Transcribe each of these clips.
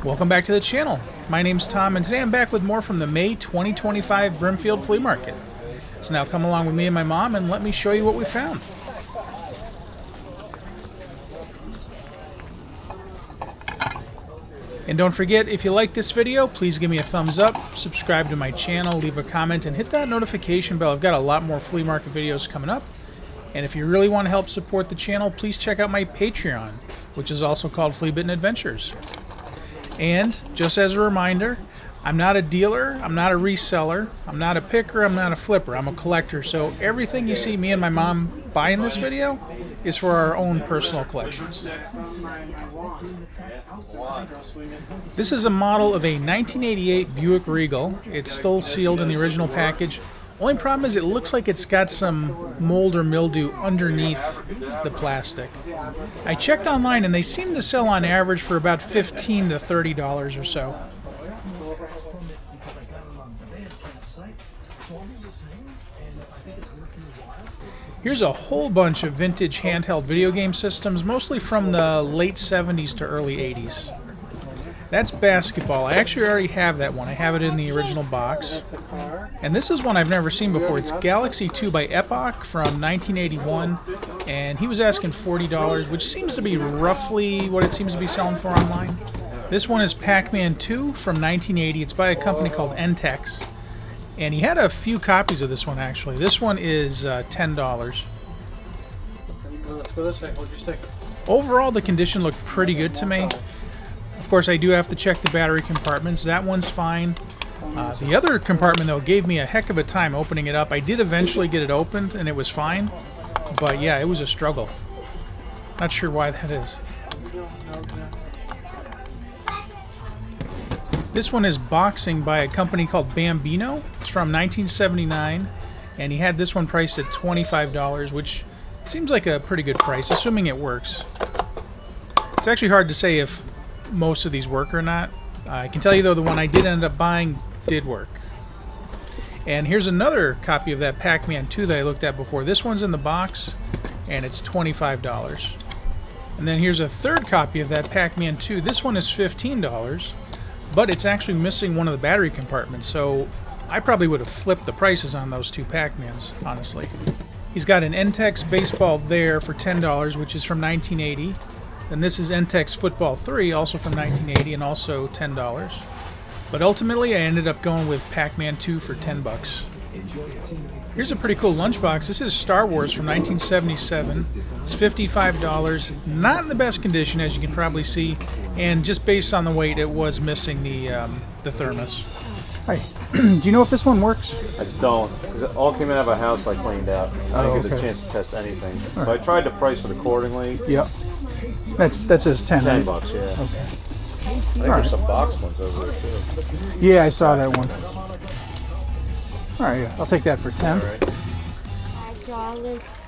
Welcome back to the channel. My name's Tom, and today I'm back with more from the May 2025 Brimfield Flea Market. So now come along with me and my mom and let me show you what we found. And don't forget, if you like this video, please give me a thumbs up, subscribe to my channel, leave a comment, and hit that notification bell. I've got a lot more flea market videos coming up. And if you really want to help support the channel, please check out my Patreon, which is also called Flea Bitten Adventures. And just as a reminder, I'm not a dealer, I'm not a reseller, I'm not a picker, I'm not a flipper, I'm a collector. So everything you see me and my mom buy in this video is for our own personal collections. This is a model of a 1988 Buick Regal. It's still sealed in the original package. Only problem is it looks like it's got some mold or mildew underneath the plastic. I checked online and they seem to sell on average for about $15 to $30 or so. Here's a whole bunch of vintage handheld video game systems, mostly from the late 70s to early 80s. That's basketball. I actually already have that one. I have it in the original box. And this is one I've never seen before. It's Galaxy 2 by Epoch from 1981. And he was asking $40, which seems to be roughly what it seems to be selling for online. This one is Pac-Man 2 from 1980. It's by a company called Entex. And he had a few copies of this one, actually. This one is $10. Let's go this way. We'll just take it. Overall, the condition looked pretty good to me. Of course, I do have to check the battery compartments. That one's fine. The other compartment, though, gave me a heck of a time opening it up. I did eventually get it opened, and it was fine. But, yeah, it was a struggle. Not sure why that is. This one is boxing by a company called Bambino. It's from 1979, and he had this one priced at $25, which seems like a pretty good price, assuming it works. It's actually hard to say if most of these work or not. I can tell you, though, the one I did end up buying did work. And here's another copy of that Pac-Man 2 that I looked at before. This one's in the box, and it's $25. And then here's a third copy of that Pac-Man 2. This one is $15. But it's actually missing one of the battery compartments, so I probably would have flipped the prices on those two Pac-Mans, honestly. He's got an Entex baseball there for $10, which is from 1980. And this is Entex Football 3, also from 1980, and also $10. But ultimately, I ended up going with Pac-Man 2 for $10. Here's a pretty cool lunchbox. This is Star Wars from 1977. It's $55. Not in the best condition, as you can probably see. And just based on the weight, it was missing the thermos. Hi. Do you know if this one works? I don't. 'Cause it all came out of a house I cleaned out. I didn't get a chance to test anything. So I tried to price it accordingly. Yep. That says 10. $10, right? yeah. Okay. I think there's some box ones over there too. Yeah, I saw that one. All right, yeah, I'll take that for 10. All right. $5.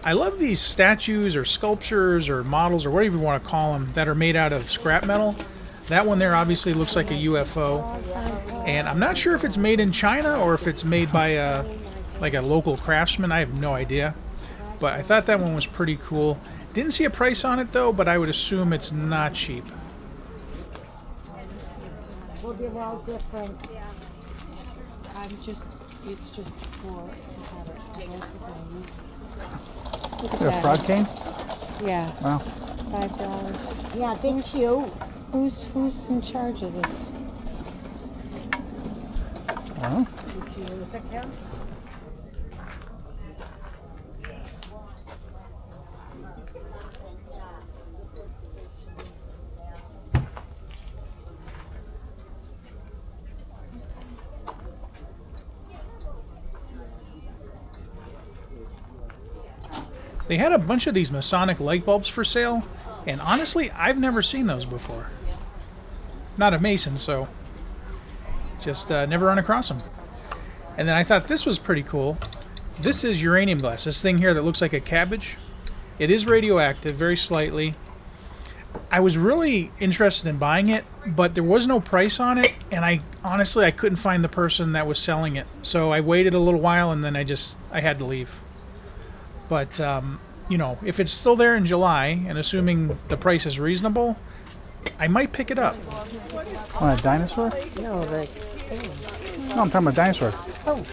I love these statues or sculptures or models or whatever you want to call them that are made out of scrap metal. That one there obviously looks like a UFO. And I'm not sure if it's made in China or if it's made by a local craftsman. I have no idea. But I thought that one was pretty cool. Didn't see a price on it though, but I would assume it's not cheap. Well, they're all different. It's just for to have it. Look at A that. frog cane? Yeah. Wow. $5. Yeah, they're cute. Who's in charge of this? Well, Did you lose it, Kim? They had a bunch of these Masonic light bulbs for sale, and honestly, I've never seen those before. Not a Mason, so just never run across them. And then I thought this was pretty cool. This is uranium glass, this thing here that looks like a cabbage. It is radioactive, very slightly. I was really interested in buying it, but there was no price on it, and I couldn't find the person that was selling it. So I waited a little while, and then I had to leave. But you know, if it's still there in July, and assuming the price is reasonable, I might pick it up. Want a dinosaur? No, the No, I'm talking about dinosaur. oh,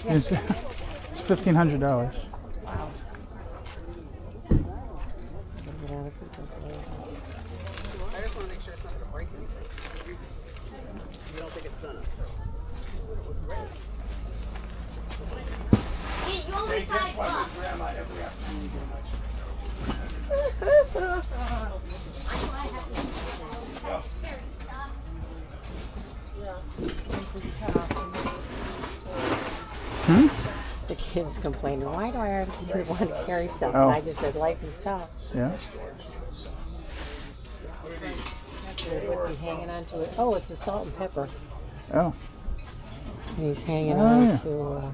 It's $1,500. wow. You only $5. The kids complaining, why do I have to want to carry stuff? Oh. And I just said, life is tough. Yeah. What's he hanging on to it? Oh, it's the salt and pepper. Oh. And he's hanging Oh, on yeah. to,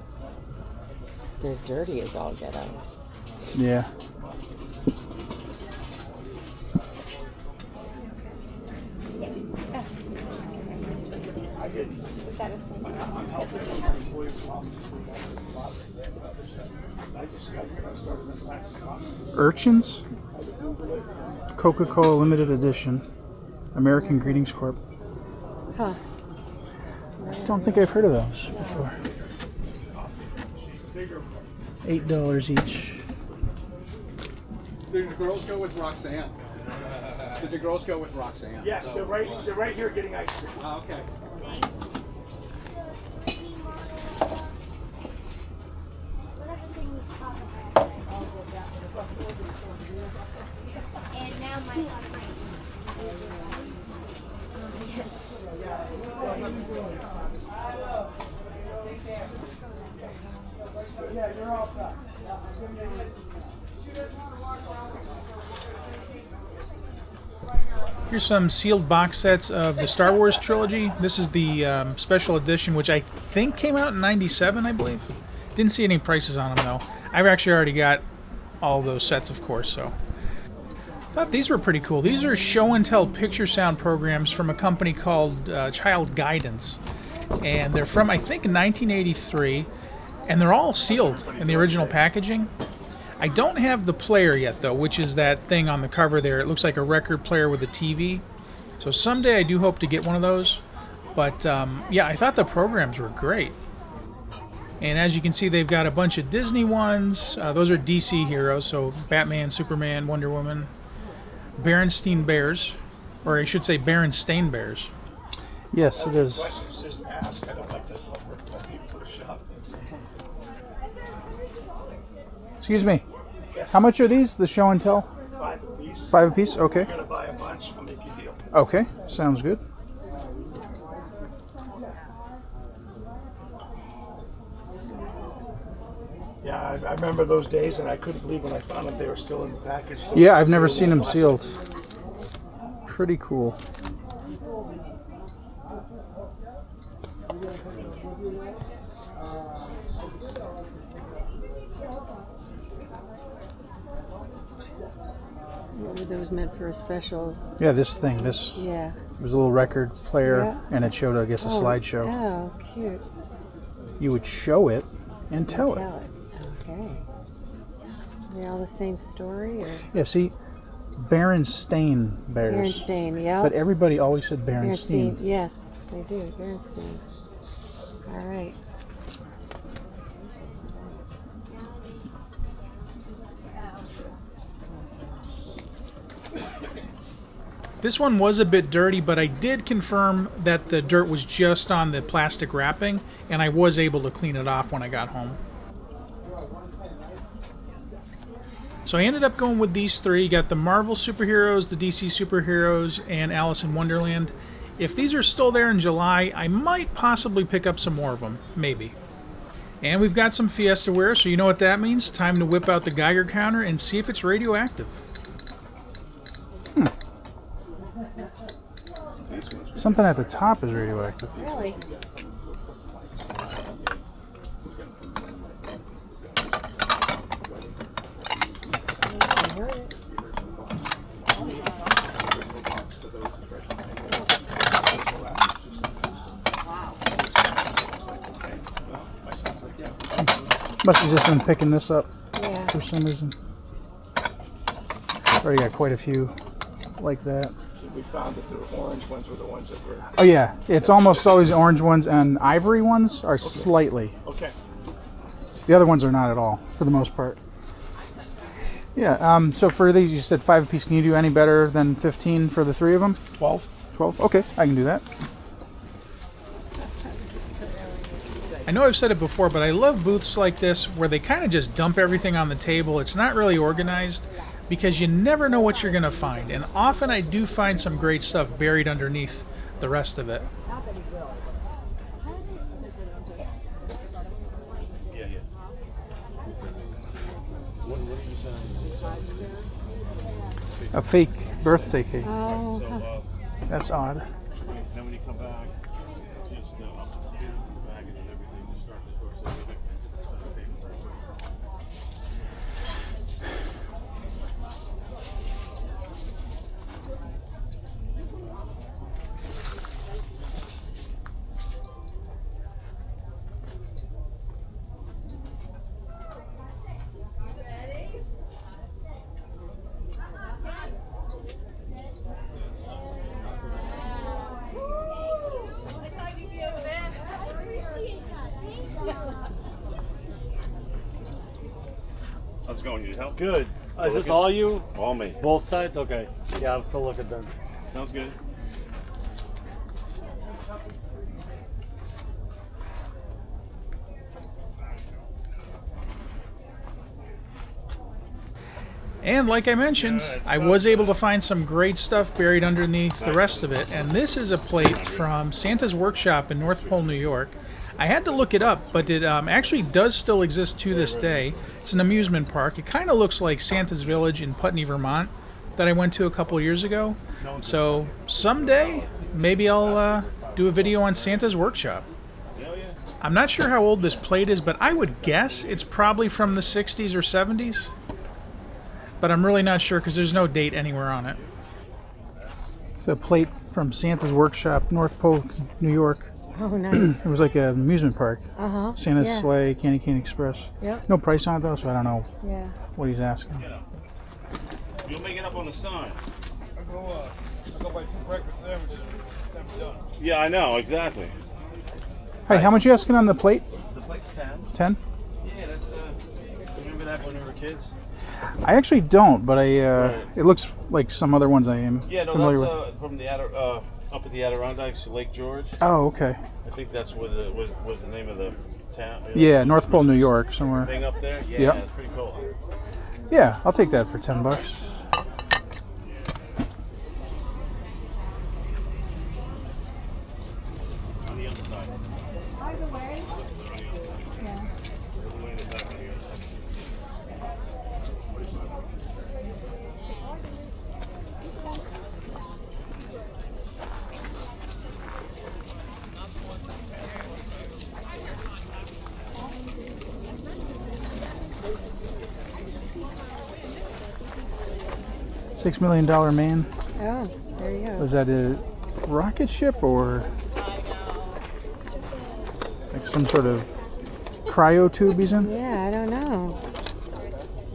they're dirty as all get out. Yeah. Urchins? Coca-Cola limited edition. American Greetings Corp. Huh. Don't think I've heard of those before. $8 each. Did the girls go with Roxanne? Did the girls go with Roxanne? Yes, they're right here getting ice cream. Oh, okay. And now my Here's some sealed box sets of the Star Wars trilogy. This is the special edition, which I think came out in '97, I believe. Didn't see any prices on them, though. I've actually already got all those sets, of course, so. Thought these were pretty cool. These are show and tell picture sound programs from a company called Child Guidance. And they're from, I think, 1983. And they're all sealed in the original packaging. I don't have the player yet, though, which is that thing on the cover there. It looks like a record player with a TV. So someday I do hope to get one of those. But yeah, I thought the programs were great. And as you can see, they've got a bunch of Disney ones. Those are DC heroes, so Batman, Superman, Wonder Woman, Berenstain Bears, or I should say Berenstain Bears. Yes, it is. Questions, just ask. I don't like to let people to shop. Excuse me. How much are these? The show and tell? 5 apiece. 5 apiece? Okay. You're gonna buy a bunch, I'll make you a deal. Okay. Sounds good. Yeah, I remember those days, and I couldn't believe when I found them they were still in the package. Yeah, I've never seen them sealed. Pretty cool. What were those meant for a special? Yeah, this thing. This Yeah. was a little record player, Yeah. and it showed, I guess, a slideshow. Oh, cute. You would show it and tell it. Tell it. Okay. They all the same story, or Yeah, see, Berenstain Bears. Berenstain? Yeah. But everybody always said Berenstain. Berenstain. Yes, they do. Berenstain. All right. This one was a bit dirty, but I did confirm that the dirt was just on the plastic wrapping, and I was able to clean it off when I got home. So I ended up going with these three. You got the Marvel superheroes, the DC superheroes, and Alice in Wonderland. If these are still there in July, I might possibly pick up some more of them. Maybe. And we've got some Fiesta ware, so you know what that means. Time to whip out the Geiger counter and see if it's radioactive. Something at the top is radioactive. Really? Must have just been picking this up Yeah. for some reason. Already got quite a few like that. We found that the orange ones were the ones that were. Oh yeah, it's almost always orange ones, and ivory ones are slightly. Okay. The other ones are not at all, for the most part. Yeah, so for these, you said 5 apiece. Can you do any better than 15 for the 3 of them? 12. 12? Okay, I can do that. I know I've said it before, but I love booths like this where they kind of just dump everything on the table. It's not really organized because you never know what you're going to find. And often I do find some great stuff buried underneath the rest of it. A fake birthday cake. Oh, That's odd. Then when you come back, just up the bag and everything, just start the store. How's it going? Need help? Good. Is this all you? All me. Both sides? Okay. Yeah, I'm still looking then. Sounds good. And like I mentioned, I was able to find some great stuff buried underneath the rest of it. And this is a plate from Santa's Workshop in North Pole, New York. I had to look it up, but it actually does still exist to this day. It's an amusement park. It kind of looks like Santa's Village in Putney, Vermont, that I went to a couple years ago. So someday, maybe I'll do a video on Santa's Workshop. I'm not sure how old this plate is, but I would guess it's probably from the 60s or 70s. But I'm really not sure because there's no date anywhere on it. It's a plate from Santa's Workshop, North Pole, New York. oh, nice. It was like an amusement park. Uh-huh. Santa's Yeah. Sleigh, Candy Cane Express. Yep. No price on it though, so I don't know Yeah. what he's asking. You'll make it up on the sign. I'll go buy 2 breakfast sandwiches. Never done. Yeah, I know, exactly. Hey, how much you asking on the plate? The plate's 10. 10? Yeah, that's, remember that when we were kids? I actually don't, but Right. it looks like some other ones I am Yeah, no, familiar that's with. from the up at the Adirondacks, Lake George. Oh, okay. I think that's what was the name of the town. Yeah, North Pole, New York, somewhere. Thing up there. Yeah, Yep. it's pretty cool. Yeah, I'll take that for $10. On the other side. $6 Million Man. Oh, there you go. Was that a rocket ship or like some sort of cryo tube he's in? Yeah, I don't know.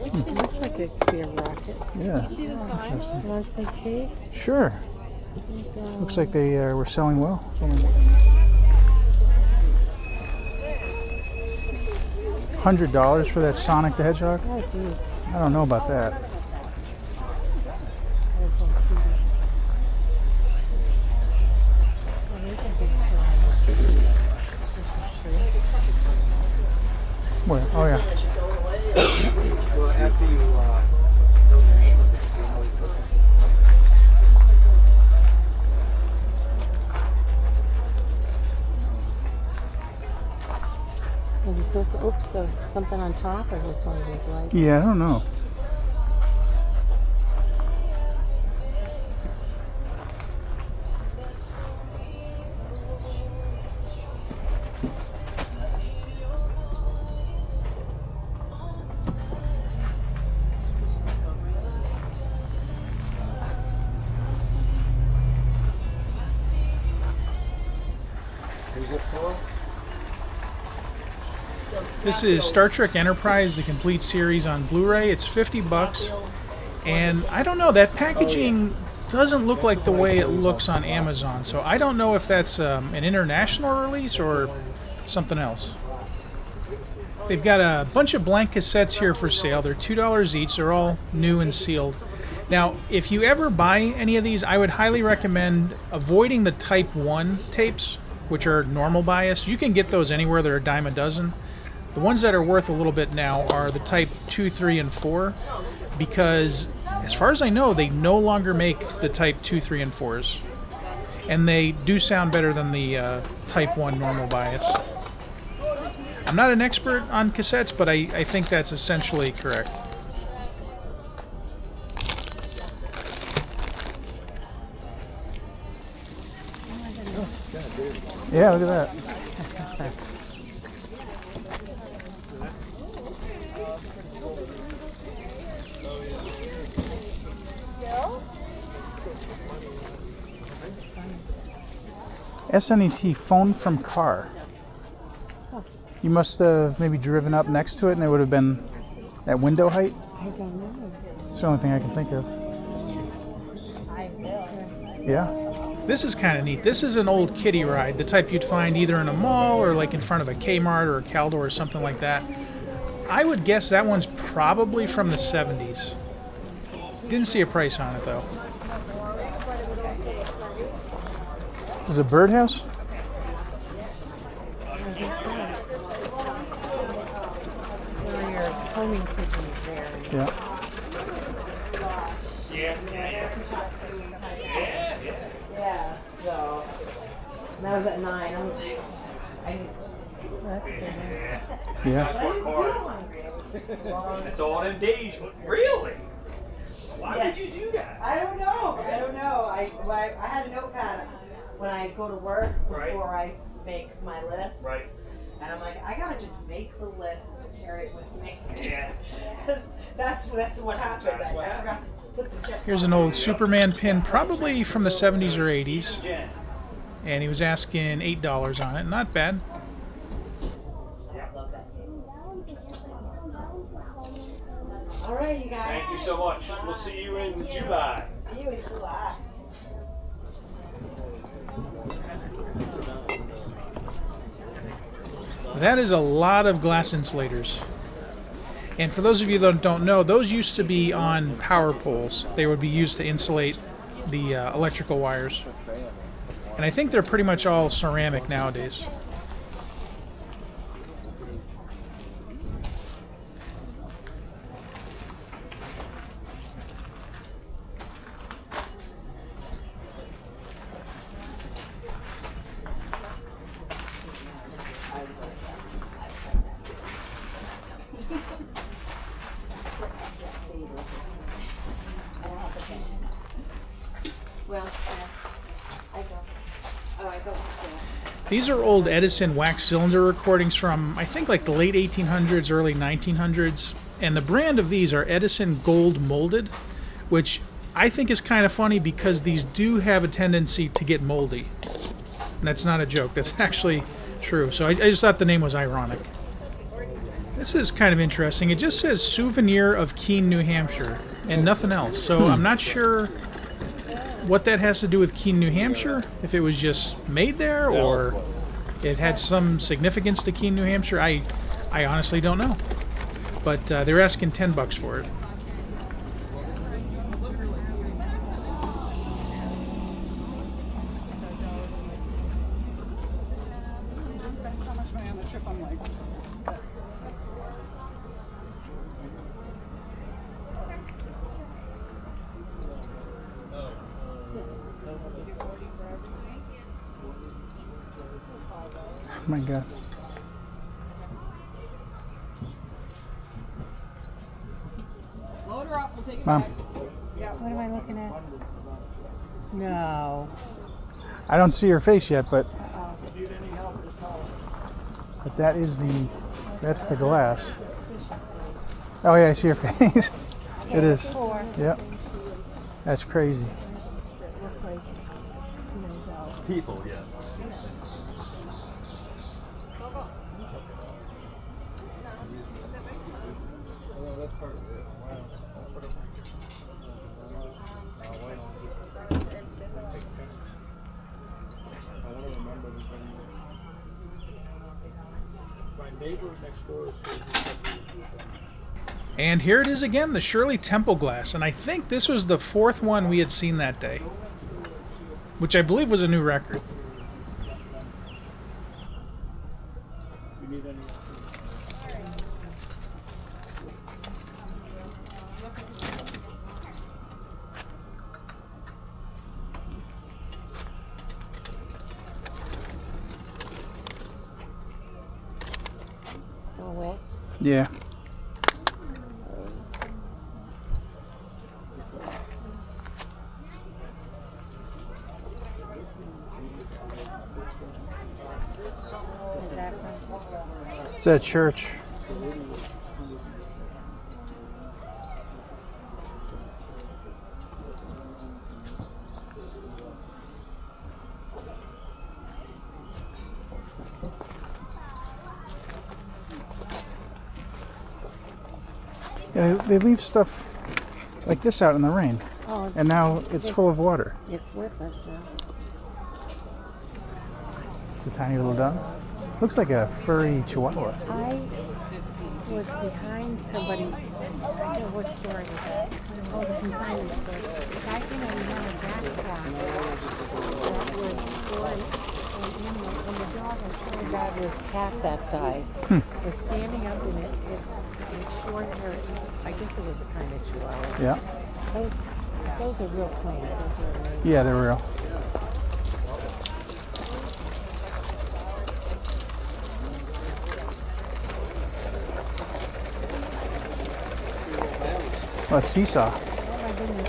Looks like it could be a rocket. Yeah. Interesting. Want some tea? Sure. Looks like they were selling well. $100 for that Sonic the Hedgehog? Oh, jeez. I don't know about that. Where? Oh yeah. Well, after you know the name of it, so you know you cook it. Is it supposed to, oops, so something on top or just one of these lights? Yeah, I don't know. Is it full? This is Star Trek Enterprise, the complete series on Blu-ray. It's $50, And I don't know, that packaging doesn't look like the way it looks on Amazon. So I don't know if that's an international release or something else. They've got a bunch of blank cassettes here for sale. They're $2 each. They're all new and sealed. Now, if you ever buy any of these, I would highly recommend avoiding the Type 1 tapes, which are normal bias. You can get those anywhere. They're a dime a dozen. The ones that are worth a little bit now are the Type 2, 3, and 4, because as far as I know, they no longer make the Type 2, 3, and 4s. And they do sound better than the Type 1 normal bias. I'm not an expert on cassettes, but I think that's essentially correct. Yeah, look at that. SNET phone from car. You must have maybe driven up next to it and it would have been at window height. I don't know. It's the only thing I can think of. Yeah. This is kind of neat. This is an old kiddie ride, the type you'd find either in a mall or like in front of a Kmart or a Caldor or something like that. I would guess that one's probably from the 70s. Didn't see a price on it though. This is a birdhouse? There are your homing pigeons there. Yeah. Yeah, so and that was at 9. I was like, I need to That's a good one. Yeah. I didn't feel hungry. It was just long. It's all them days. Really? Why Yeah. would you do that? I don't know. I had a notepad when I go to work before I make my list. Right. And I'm like, I gotta just make the list and carry it with me. Yeah. 'Cause that's what happened. That's what I forgot to put the check. Here's an old Superman pin, probably from the 70s or 80s. Yeah. And he was asking $8 on it. Not bad. I love that game. All right, you guys. Thank you so much. We'll see you in July. See you in July. That is a lot of glass insulators. And for those of you that don't know, those used to be on power poles. They would be used to insulate the electrical wires. And I think they're pretty much all ceramic nowadays. Well, I don't. Oh, I don't. These are old Edison wax cylinder recordings from, I think, like the late 1800s, early 1900s. And the brand of these are Edison Gold Molded, which I think is kind of funny because these do have a tendency to get moldy. And that's not a joke. That's actually true. So I just thought the name was ironic. This is kind of interesting. It just says Souvenir of Keene, New Hampshire, and nothing else. So I'm not sure what that has to do with Keene, New Hampshire, if it was just made there or it had some significance to Keene, New Hampshire. I honestly don't know. But they're asking $10 for it. Oh my God. Mom, What am I looking at? No. I don't see your face yet, but that's the glass. Oh yeah, I see your face. It is. Four. Yep. That's crazy. People, yes. neighbor next door. And here it is again, the Shirley Temple glass. And I think this was the fourth one we had seen that day, which I believe was a new record. So wet. Yeah. Where's that from? It's at church. Yeah, they leave stuff like this out in the rain, Oh, and now it's full of water. it's worthless now. It's a tiny little dog. Looks like a furry chihuahua. I was behind somebody. I don't know what store it was at. Oh, the consignment store. The guy came in and had a backpack that was stored, and the dog, I swear to God, was half that size. Was standing up in it with short hair. I guess it was a kind of chihuahua. Yeah. Those are real plants. Those are really Yeah, they're real. A seesaw. Oh my goodness.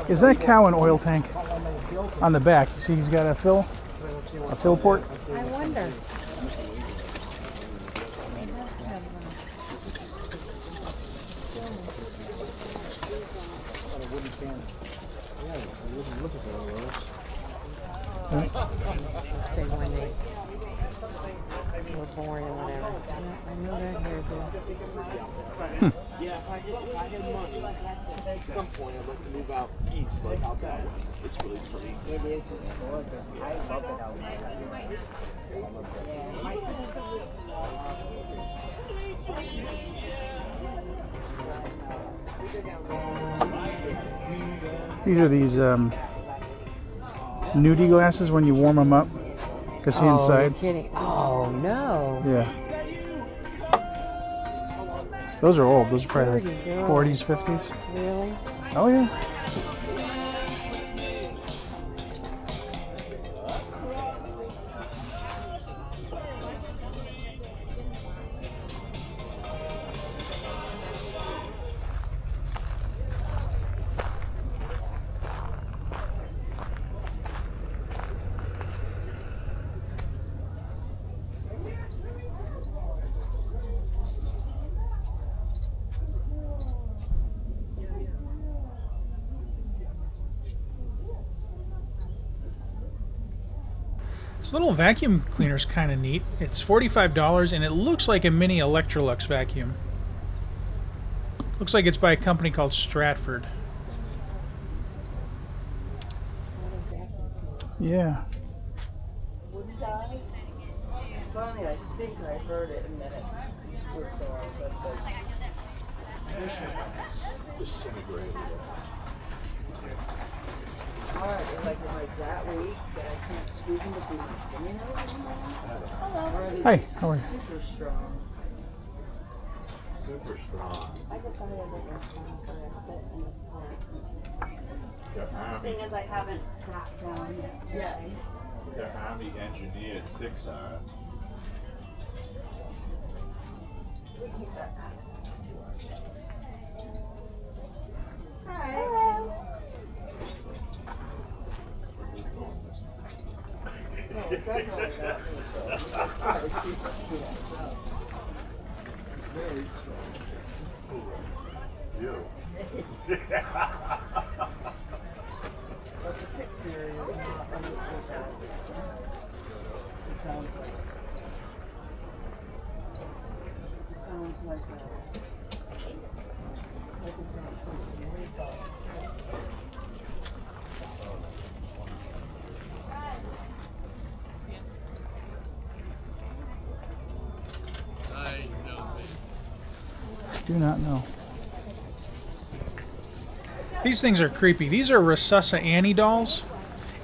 Is that cow an oil tank? On the back, you see he's got a fill port? I wonder. Say when they were born or whatever. Yeah, I know that here too. Yeah, if I had money, at some point I'd like to move out east, like out that way. It's really pretty. It is. I love it out there. These are these nudie glasses when you warm them up. Can see Oh, inside. you're kidding. Oh, no. Yeah. Those are old. Those are probably Dirty like girl. 40s, 50s. Really? Oh, yeah. This little vacuum cleaner's kind of neat. It's $45 and it looks like a mini Electrolux vacuum. Looks like it's by a company called Stratford. Yeah. Finally, I think I heard it, and then it was Disintegrated. hard. It's like that week that I can't squeeze in the boots. And you know, Hi, how are you? super strong. Super strong. I guess I have a restaurant where I sit in this They're Seeing as I haven't sat down yet. Yeah. They're Army engineered ticks are. Hi. Very strong. You. But the tick theory is not understood. It sounds like it sounds like it sounds like Do not know. These things are creepy. These are Resusci Annie dolls.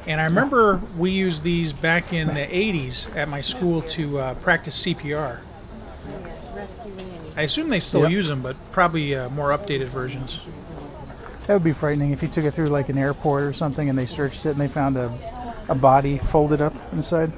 And I remember we used these back in the 80s at my school to practice CPR. I assume they still use them, but probably more updated versions. That would be frightening if you took it through like an airport or something and they searched it and they found a body folded up inside.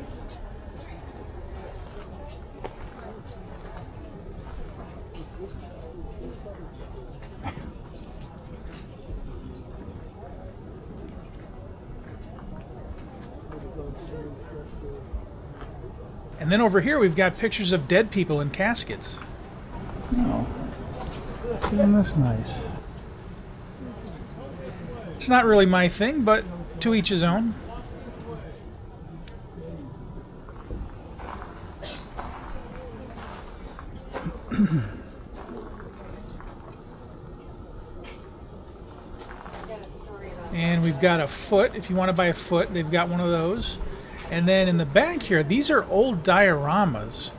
And then over here we've got pictures of dead people in caskets. Oh, isn't this nice? It's not really my thing, but to each his own. And we've got a foot. If you want to buy a foot, they've got one of those. And then in the back here, these are old dioramas.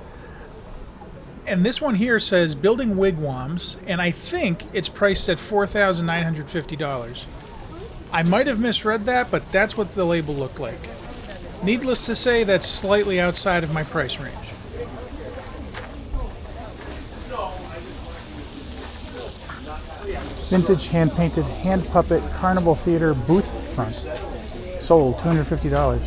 And this one here says building wigwams, and I think it's priced at $4,950. I might have misread that, but that's what the label looked like. Needless to say, that's slightly outside of my price range. Vintage hand-painted hand puppet Carnival Theater booth front. Sold $250.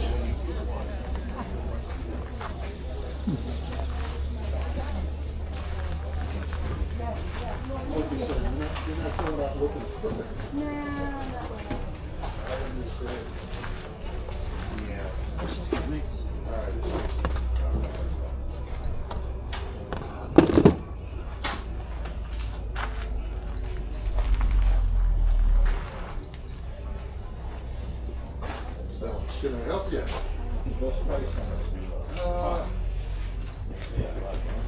Can I help you?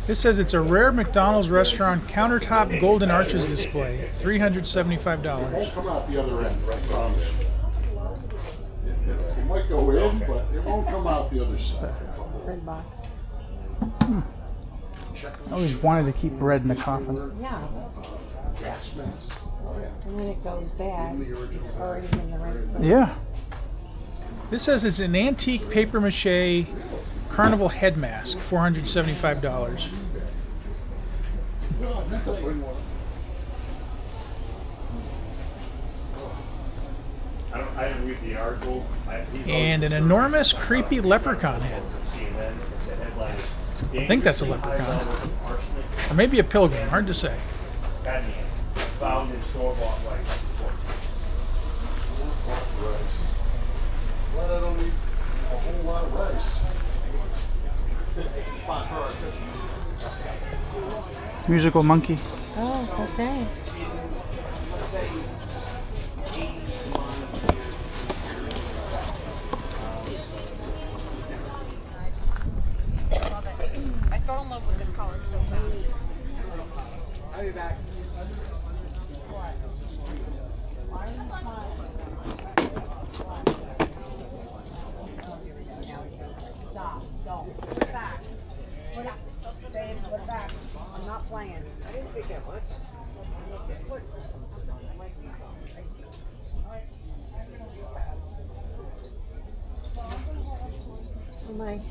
This says it's a rare McDonald's restaurant countertop golden arches display, $375. Won't come out the other end, I promise you. It might go in, but it won't come out the other side. Red box. I always wanted to keep bread in the coffin. Yeah. Gas mask. And when it goes bad, it's already in the right place. Yeah. This says it's an antique paper mache carnival head mask, $475. I didn't read the article. And an enormous creepy leprechaun head. I think that's a leprechaun. Or maybe a pilgrim, hard to say. Found in store-bought rice. Well, I don't need a whole lot of rice. Musical monkey. Oh, okay. I fell in love with this color so fast. I'll be back. Stop. Don't. Put it back. Put it back. Put it back. I'm not playing. I didn't think that much. Oh my.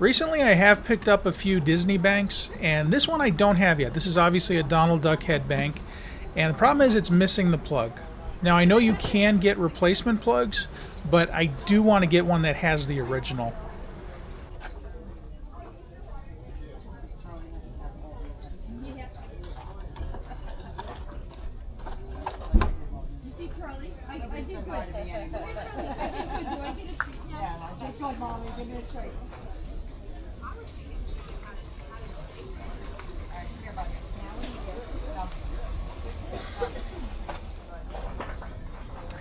Recently I have picked up a few Disney banks, and this one I don't have yet. This is obviously a Donald Duck head bank, and the problem is it's missing the plug. Now I know you can get replacement plugs, but I do want to get one that has the original.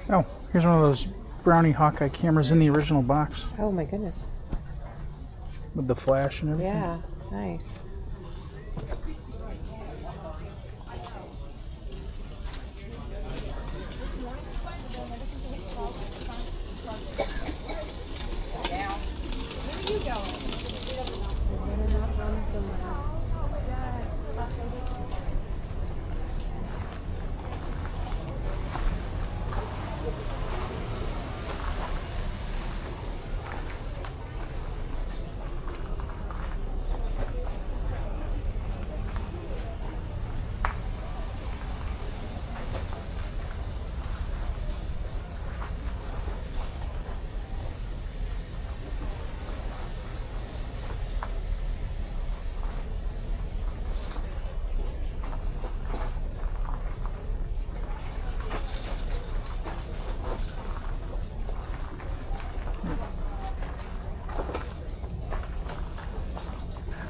Oh, here's one of those Brownie Hawkeye cameras in the original box Oh my goodness. with the flash and everything. Yeah, nice.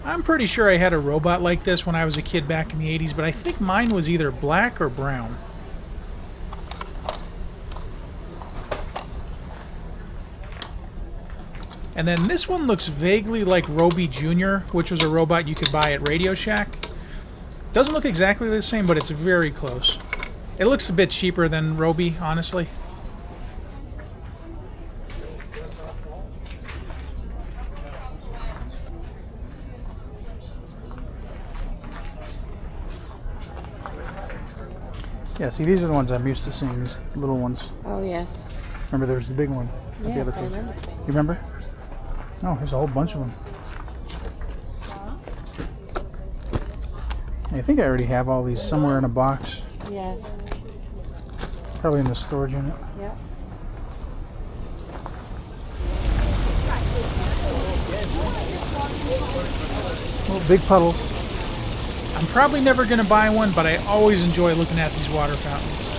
I'm pretty sure I had a robot like this when I was a kid back in the 80s, but I think mine was either black or brown. And then this one looks vaguely like Roby Jr., which was a robot you could buy at Radio Shack. Doesn't look exactly the same, but it's very close. It looks a bit cheaper than Roby, honestly. Yeah, see, these are the ones I'm used to seeing, these little ones. Oh, yes. Remember, there was the big one. at the Yes, other I place. remember. You remember? Oh, there's a whole bunch of them. I think I already have all these somewhere in a box. Yes. Probably in the storage unit. Yep. Oh, big puddles. I'm probably never going to buy one, but I always enjoy looking at these water fountains.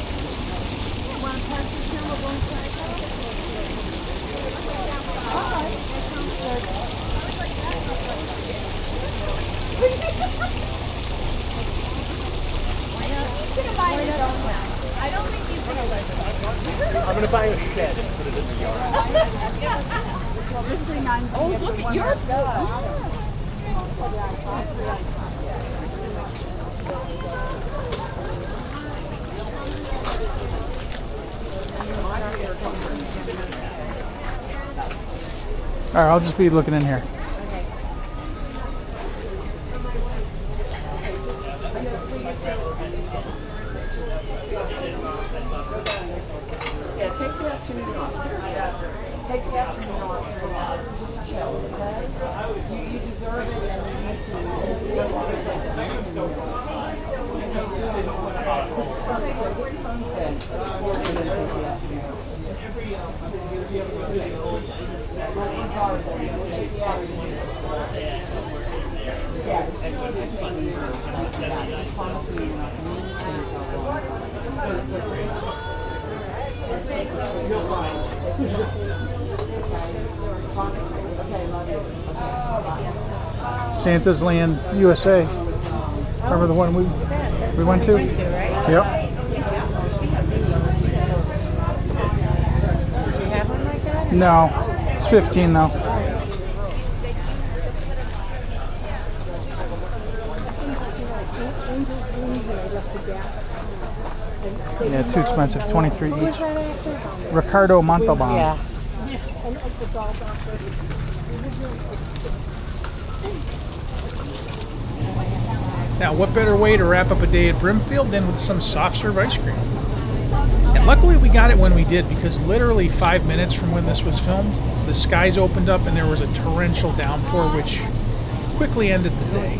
I'm gonna buy a shed and put it in the yard. This reminds me of look at your All right, I'll just be looking in here. Yeah, take the afternoon off. Seriously. Take the afternoon off and just chill, okay? You deserve it and you need to. Yeah, just promise me you're not going to change how long. Santa's Land, USA. Remember the one we went to? Yep. Do you have one like that? No, it's 15 though. Yeah, too expensive. 23 each. Ricardo Montalban. Yeah. Now, what better way to wrap up a day at Brimfield than with some soft serve ice cream? And luckily we got it when we did, because literally 5 minutes from when this was filmed, the skies opened up and there was a torrential downpour, which quickly ended the day.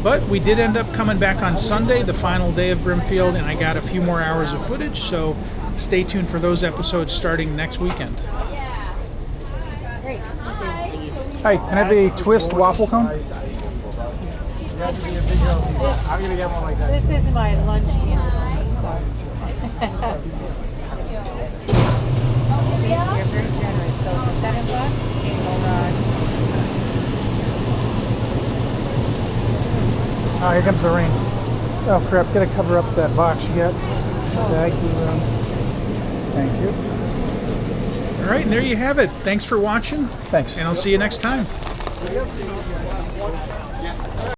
But we did end up coming back on Sunday, the final day of Brimfield, and I got a few more hours of footage, so stay tuned for those episodes starting next weekend. Great. Hi, can I have a twist waffle cone? I'm gonna get one like that. This is my lunch meal. So. You're very generous. So for $7, hold on. Oh, here comes the rain. Oh crap! Gotta cover up that box you got. Thank you. Thank you. All right, and there you have it. Thanks for watching, Thanks. and I'll see you next time.